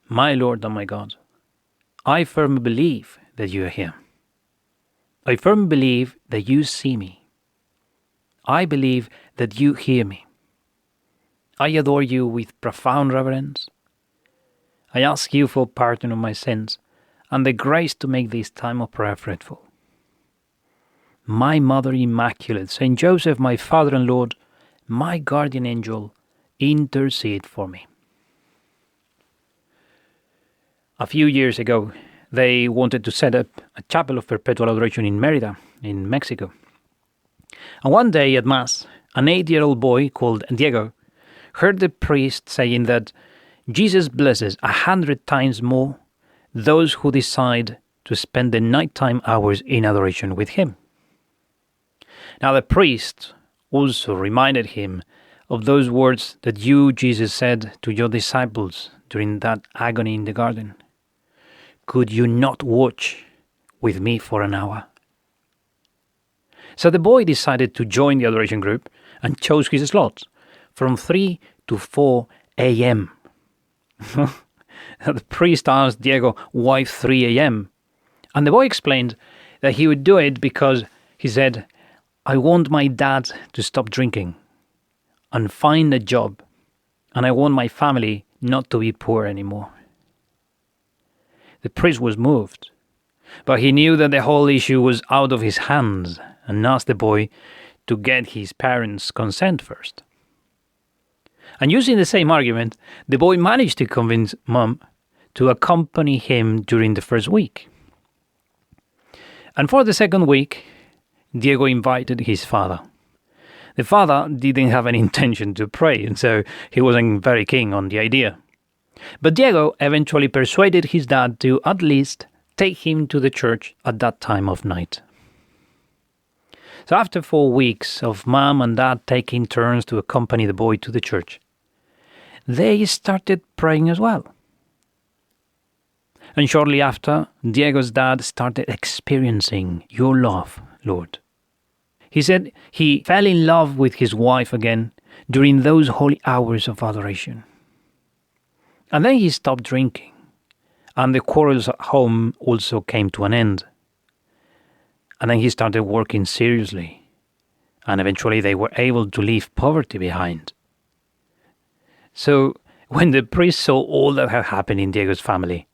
My Lord and my God, I firmly believe that you are here. I firmly believe that you see me. I believe that you hear me. I adore you with profound reverence. I ask you for pardon of my sins and the grace to make this time of prayer fruitful. My Mother Immaculate, Saint Joseph, my Father and Lord, my guardian angel, intercede for me. A few years ago, they wanted to set up a chapel of perpetual adoration in Mérida, in Mexico. And one day at Mass, an 8-year-old boy called Diego heard the priest saying that Jesus blesses 100 times more those who decide to spend the nighttime hours in adoration with him. Now the priest also reminded him of those words that you, Jesus, said to your disciples during that agony in the garden. Could you not watch with me for an hour? So the boy decided to join the adoration group and chose his slots from 3 to 4 a.m. The priest asked Diego why 3 a.m. And the boy explained that he would do it because, he said, I want my dad to stop drinking and find a job, and I want my family not to be poor anymore. The priest was moved, but he knew that the whole issue was out of his hands and asked the boy to get his parents' consent first. And using the same argument, the boy managed to convince Mom to accompany him during the first week. And for the second week, Diego invited his father. The father didn't have any intention to pray, and so he wasn't very keen on the idea. But Diego eventually persuaded his dad to at least take him to the church at that time of night. So after 4 weeks of Mom and Dad taking turns to accompany the boy to the church, they started praying as well. And shortly after, Diego's dad started experiencing your love, Lord. He said he fell in love with his wife again during those holy hours of adoration. And then he stopped drinking, and the quarrels at home also came to an end. And then he started working seriously, and eventually they were able to leave poverty behind. So when the priest saw all that had happened in Diego's family,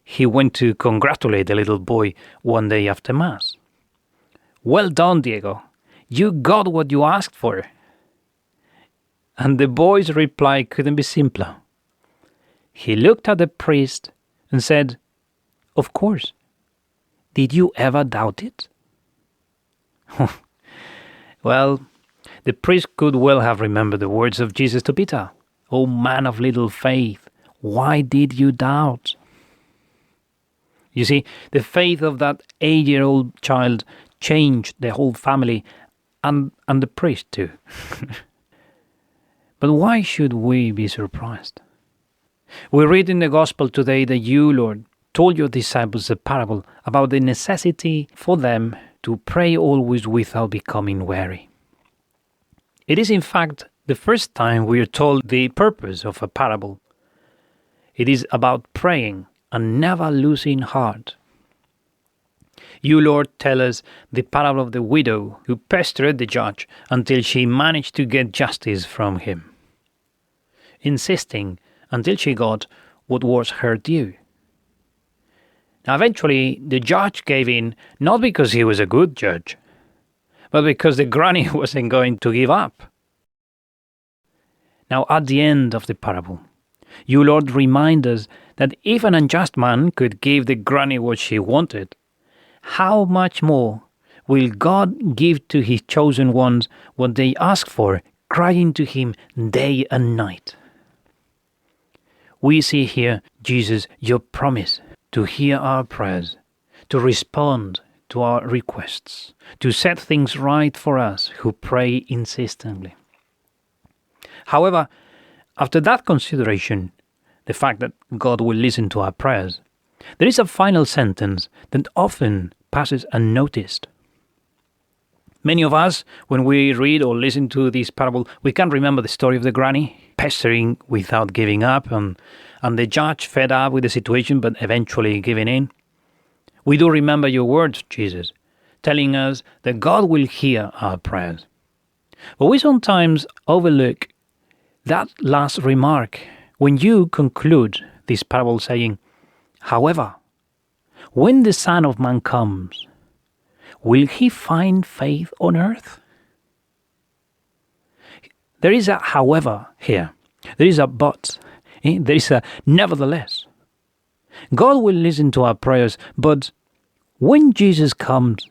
he went to congratulate the little boy one day after Mass. Well done, Diego. You got what you asked for. And the boy's reply couldn't be simpler. He looked at the priest and said, Of course. Did you ever doubt it? Well, the priest could well have remembered the words of Jesus to Peter. O man of little faith, why did you doubt? You see, the faith of that 8-year-old child changed the whole family and the priest too. But why should we be surprised? We read in the Gospel today that you, Lord, told your disciples a parable about the necessity for them to pray always without becoming weary. It is in fact the first time we are told the purpose of a parable. It is about praying and never losing heart. You, Lord, tell us the parable of the widow who pestered the judge until she managed to get justice from him, insisting until she got what was her due. Now, eventually, the judge gave in, not because he was a good judge, but because the granny wasn't going to give up. Now, at the end of the parable, you, Lord, remind us that if an unjust man could give the granny what she wanted, how much more will God give to his chosen ones what they ask for, crying to him day and night? We see here, Jesus, your promise to hear our prayers, to respond to our requests, to set things right for us who pray insistently. However, after that consideration, the fact that God will listen to our prayers, there is a final sentence that often passes unnoticed. Many of us, when we read or listen to this parable, we can remember the story of the granny pestering without giving up, and and the judge fed up with the situation but eventually giving in. We do remember your words, Jesus, telling us that God will hear our prayers. But we sometimes overlook that last remark when you conclude this parable saying, however, when the Son of Man comes, will he find faith on earth? There is a however here. There is a but. There is a nevertheless. God will listen to our prayers, but when Jesus comes,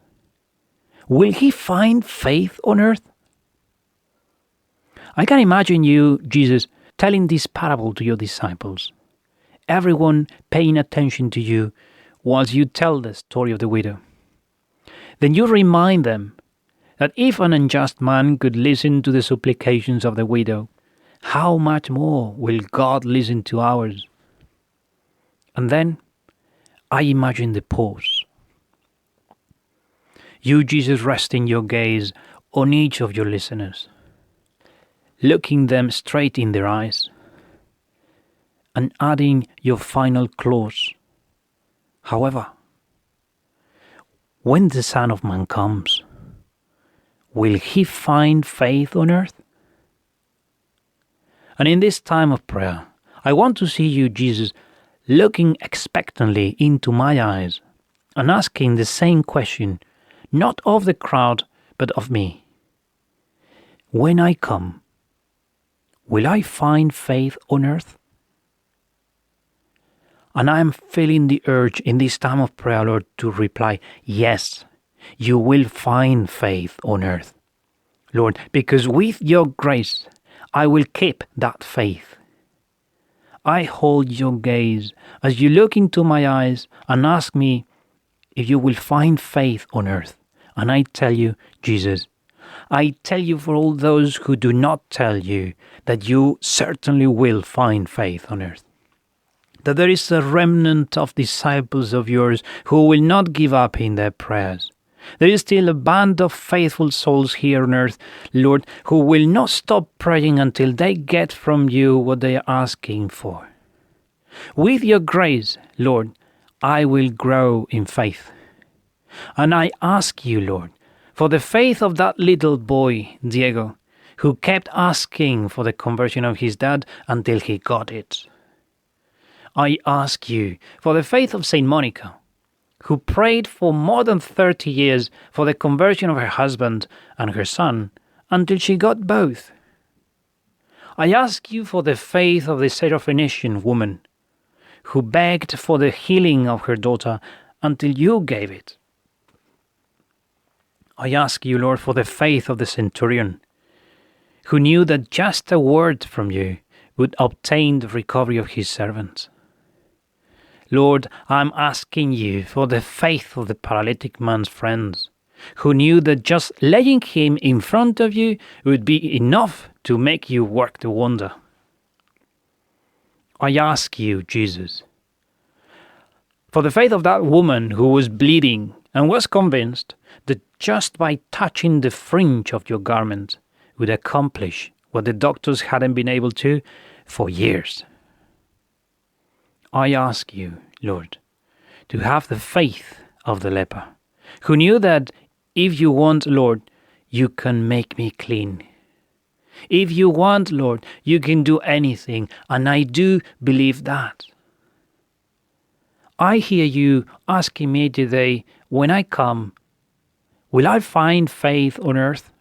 will he find faith on earth? I can imagine you, Jesus, telling this parable to your disciples, everyone paying attention to you whilst you tell the story of the widow. Then you remind them that if an unjust man could listen to the supplications of the widow, how much more will God listen to ours? And then I imagine the pause. You, Jesus, resting your gaze on each of your listeners, looking them straight in their eyes, and adding your final clause. However, when the Son of Man comes, will he find faith on earth? And in this time of prayer, I want to see you, Jesus, looking expectantly into my eyes and asking the same question, not of the crowd, but of me. When I come, will I find faith on earth? And I am feeling the urge in this time of prayer, Lord, to reply, yes, you will find faith on earth, Lord, because with your grace, I will keep that faith. I hold your gaze as you look into my eyes and ask me if you will find faith on earth. And I tell you, Jesus, I tell you for all those who do not tell you that you certainly will find faith on earth. That there is a remnant of disciples of yours who will not give up in their prayers. There is still a band of faithful souls here on earth, Lord, who will not stop praying until they get from you what they are asking for. With your grace, Lord, I will grow in faith. And I ask you, Lord, for the faith of that little boy, Diego, who kept asking for the conversion of his dad until he got it. I ask you for the faith of Saint Monica, who prayed for more than 30 years for the conversion of her husband and her son until she got both. I ask you for the faith of the Syrophoenician woman, who begged for the healing of her daughter until you gave it. I ask you, Lord, for the faith of the centurion, who knew that just a word from you would obtain the recovery of his servant. Lord, I'm asking you for the faith of the paralytic man's friends, who knew that just laying him in front of you would be enough to make you work the wonder. I ask you, Jesus, for the faith of that woman who was bleeding and was convinced that just by touching the fringe of your garment would accomplish what the doctors hadn't been able to for years. I ask you, Lord, to have the faith of the leper, who knew that if you want, Lord, you can make me clean. If you want, Lord, you can do anything, and I do believe that. I hear you asking me today, when I come, will I find faith on earth?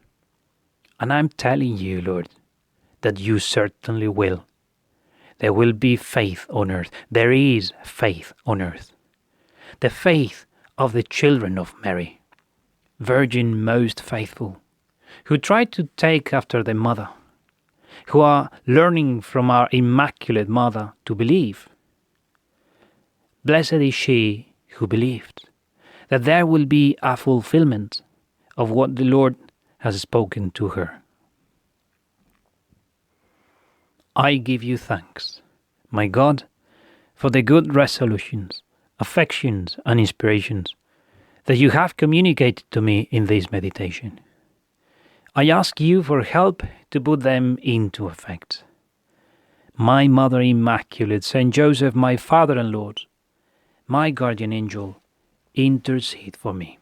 And I'm telling you, Lord, that you certainly will. There will be faith on earth. There is faith on earth. The faith of the children of Mary, Virgin most faithful, who tried to take after their mother, who are learning from our Immaculate Mother to believe. Blessed is she who believed, that there will be a fulfillment of what the Lord has spoken to her. I give you thanks, my God, for the good resolutions, affections, and inspirations that you have communicated to me in this meditation. I ask you for help to put them into effect. my Mother Immaculate, Saint Joseph, my Father and Lord, my guardian angel, intercede for me.